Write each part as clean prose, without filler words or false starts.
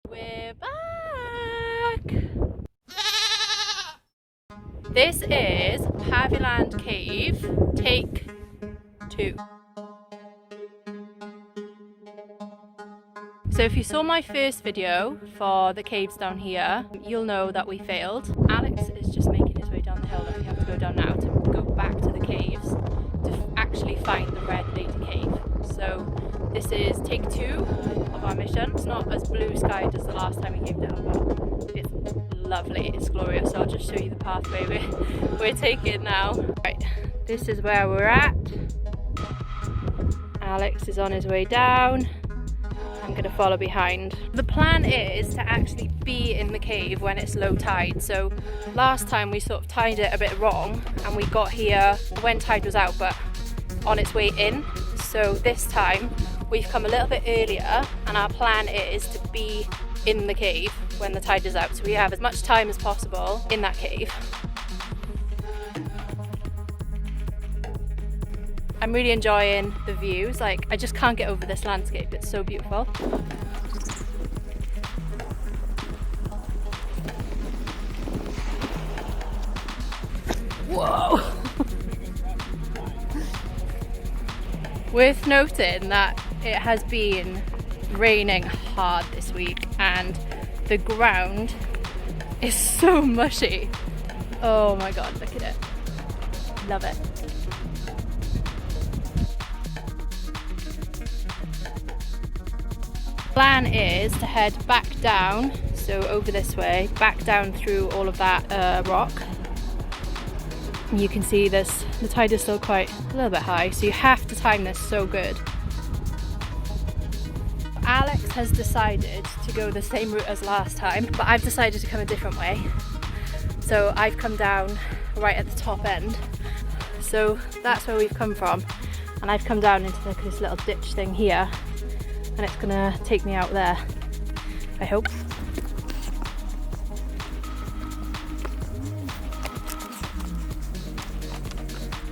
We're back! This is Paviland Cave, take 2. So if you saw my first video for the caves down here, you'll know that we failed. Alex is just making his way down the hill that we have to go down now to go back to the caves to actually find the Red Lady Cave. So this is take 2 of our mission. It's not as blue skied as the last time we came down, but it's lovely, it's glorious. So I'll just show you the pathway we're taking now. Right, this is where we're at. Alex is on his way down. I'm going to follow behind. The plan is to actually be in the cave when it's low tide. So last time we sort of timed it a bit wrong and we got here when tide was out but on its way in. So this time we've come a little bit earlier and our plan is to be in the cave when the tide is out. So we have as much time as possible in that cave. I'm really enjoying the views, like I just can't get over this landscape, it's so beautiful. Whoa! Worth noting that it has been raining hard this week and the ground is so mushy. Oh my god, look at it. Love it. Plan is to head back down, so over this way, back down through all of that rock. You can see this, the tide is still quite a little bit high, so you have to time this so good. Alex has decided to go the same route as last time, but I've decided to come a different way. So I've come down right at the top end. So that's where we've come from, and I've come down into this little ditch thing here. And it's gonna take me out there, I hope.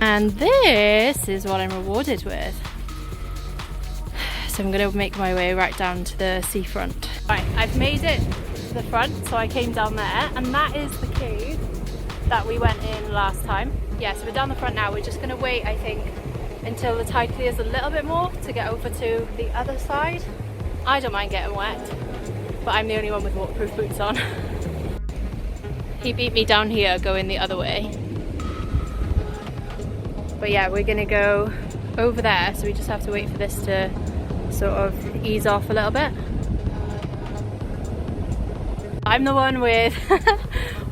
And this is what I'm rewarded with. So I'm gonna make my way right down to the seafront. Right, I've made it to the front, so I came down there, and that is the cave that we went in last time. Yeah, so we're down the front now. We're just gonna wait, I think, until the tide clears a little bit more to get over to the other side. I don't mind getting wet, but I'm the only one with waterproof boots on. He beat me down here going the other way. But yeah, we're gonna go over there, so we just have to wait for this to sort of ease off a little bit. I'm the one with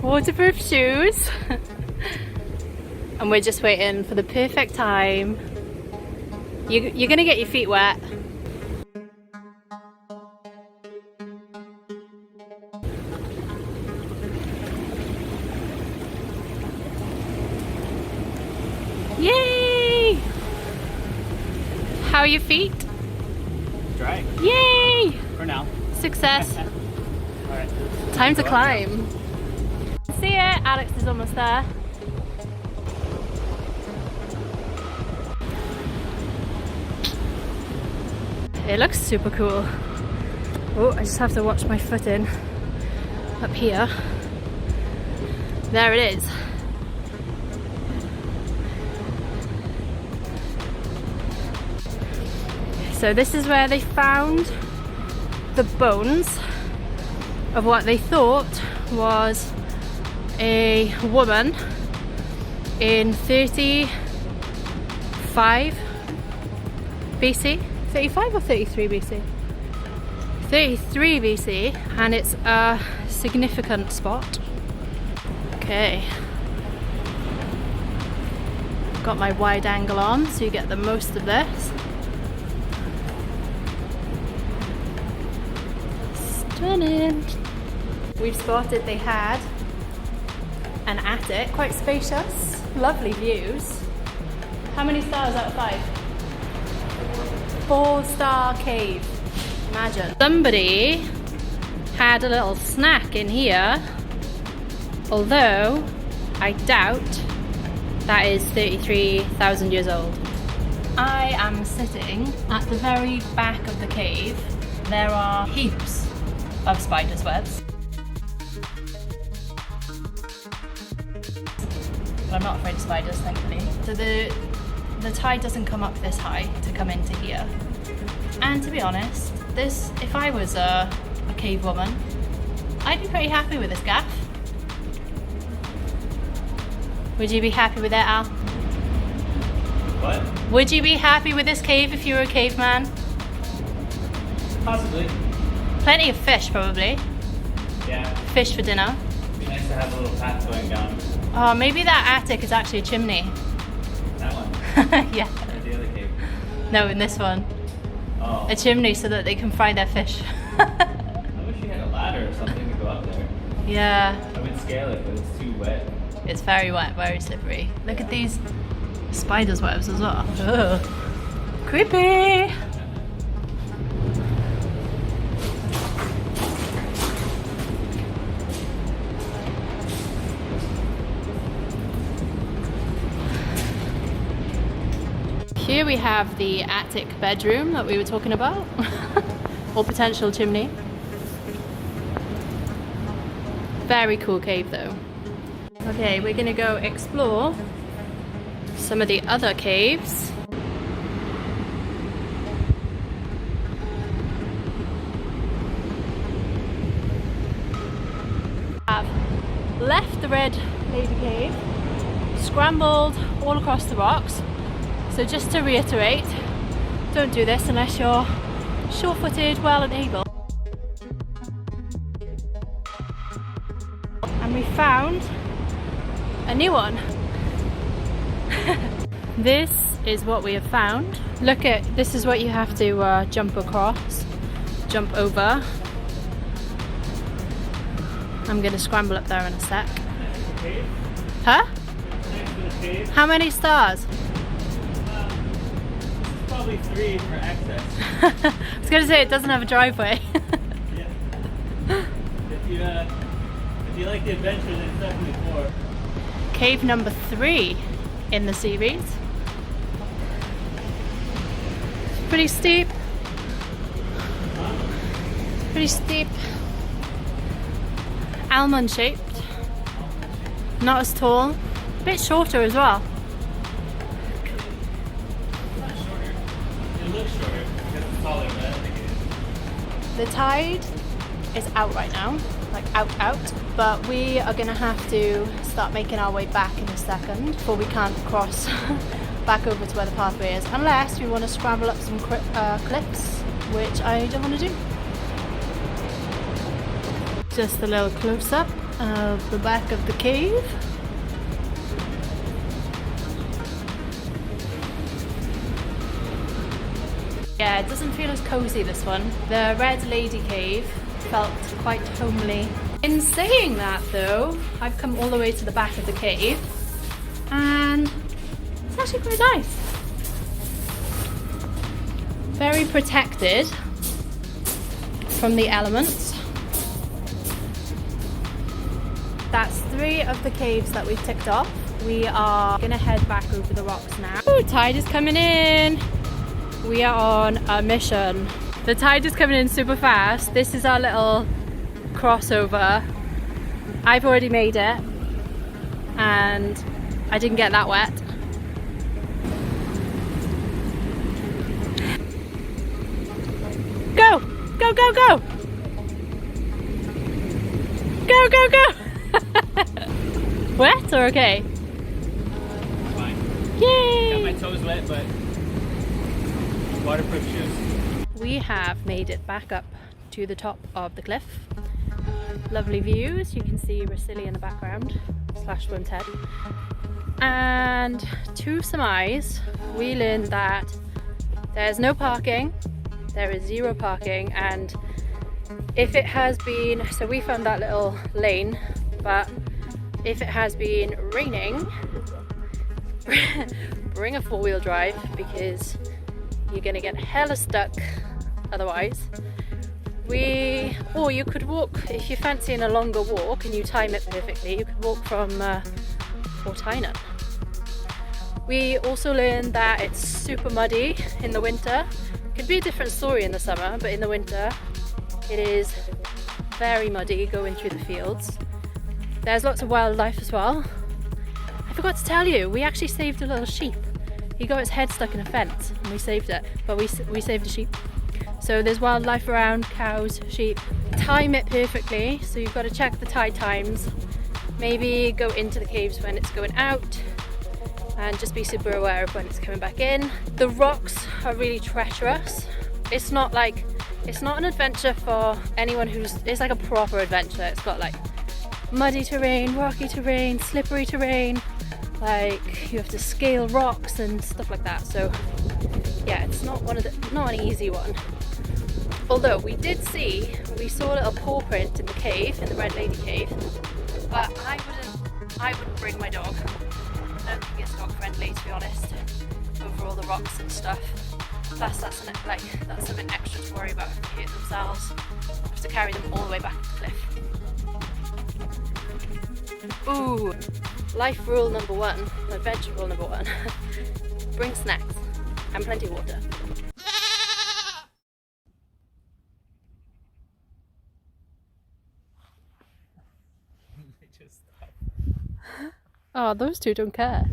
waterproof shoes. And we're just waiting for the perfect time. You're gonna get your feet wet. Yay! How are your feet? Dry. Yay! For now. Success. Alright. Time to climb. See ya! Alex is almost there. It looks super cool. Oh, I just have to watch my footing up here. There it is. So this is where they found the bones of what they thought was a woman in 35 BC. 35 or 33 BC? 33 BC, and it's a significant spot. Okay. Got my wide angle on so you get the most of this. Stunning. We've spotted they had an attic, quite spacious, lovely views. How many stars out of 5? 4-star cave. Imagine. Somebody had a little snack in here, although I doubt that is 33,000 years old. I am sitting at the very back of the cave. There are heaps of spiders' webs. But I'm not afraid of spiders, thankfully. So the tide doesn't come up this high to come into here. And to be honest, this, if I was a cave woman, I'd be pretty happy with this gaff. Would you be happy with that, Al? What? Would you be happy with this cave if you were a caveman? Possibly. Plenty of fish, probably. Yeah. Fish for dinner. It'd be nice to have a little path going down. Oh, maybe that attic is actually a chimney. That one? Yeah. Or the other cave? No, in this one. Oh. A chimney so that they can fry their fish. I wish you had a ladder or something to go up there. Yeah. I would scale it, but it's too wet. It's very wet, very slippery. Look at these spiders' webs as well. Ugh. Creepy! Here we have the attic bedroom that we were talking about, or potential chimney. Very cool cave though. Okay, we're gonna go explore some of the other caves. I've left the Red Lady Cave, scrambled all across the rocks. So just to reiterate, don't do this unless you're sure-footed, well and able. And we found a new one. This is what we have found. Look at, this is what you have to jump across, jump over. I'm gonna scramble up there in a sec. Huh? How many stars? Probably 3 for access. I was gonna say it doesn't have a driveway. Yeah. If you like the adventure, then it's definitely 4. Cave number 3 in the series. It's pretty steep. Pretty steep. Almond shaped. Not as tall. A bit shorter as well. Not shorter. It looks shorter because it's taller, but I don't think it is. The tide is out right now. Like out. But we are gonna have to start making our way back in a second before we can't cross back over to where the pathway is. Unless we want to scramble up some cliffs, which I don't want to do. Just a little close-up of the back of the cave. Yeah, it doesn't feel as cozy, this one. The Red Lady Cave felt quite homely. In saying that though, I've come all the way to the back of the cave and it's actually quite nice. Very protected from the elements. That's 3 of the caves that we've ticked off. We are gonna head back over the rocks now. Ooh, tide is coming in. We are on a mission. The tide is coming in super fast. This is our little crossover. I've already made it and I didn't get that wet. Go! Go, go, go! Go, go, go! Wet or okay? Fine. Yay! Got my toes wet, but waterproof shoes. We have made it back up to the top of the cliff. Lovely views. You can see Rosilli in the background, / Swim's head. And to surmise, we learned that there's no parking, there is 0 parking, and if it has been, so we found that little lane, but if it has been raining, bring a 4-wheel drive because you're gonna get hella stuck otherwise. Or you could walk, if you're fancying a longer walk and you time it perfectly, you could walk from Untitled. We also learned that it's super muddy in the winter. Could be a different story in the summer, but in the winter it is very muddy going through the fields. There's lots of wildlife as well. I forgot to tell you, we actually saved a little sheep. He got his head stuck in a fence and we saved it, but we saved a sheep. So there's wildlife around, cows, sheep. Time it perfectly, so you've got to check the tide times. Maybe go into the caves when it's going out and just be super aware of when it's coming back in. The rocks are really treacherous. It's not an adventure for anyone it's like a proper adventure. It's got like muddy terrain, rocky terrain, slippery terrain, like you have to scale rocks and stuff like that. So yeah, it's not an easy one. Although we saw a little paw print in the cave, in the Red Lady Cave, but I wouldn't bring my dog. I don't think it's dog friendly, to be honest, over all the rocks and stuff. Plus that's something extra to worry about if they hurt themselves. I have to carry them all the way back to the cliff. Ooh, life rule number one, adventure rule number one. Bring snacks and plenty of water. Oh, those two don't care.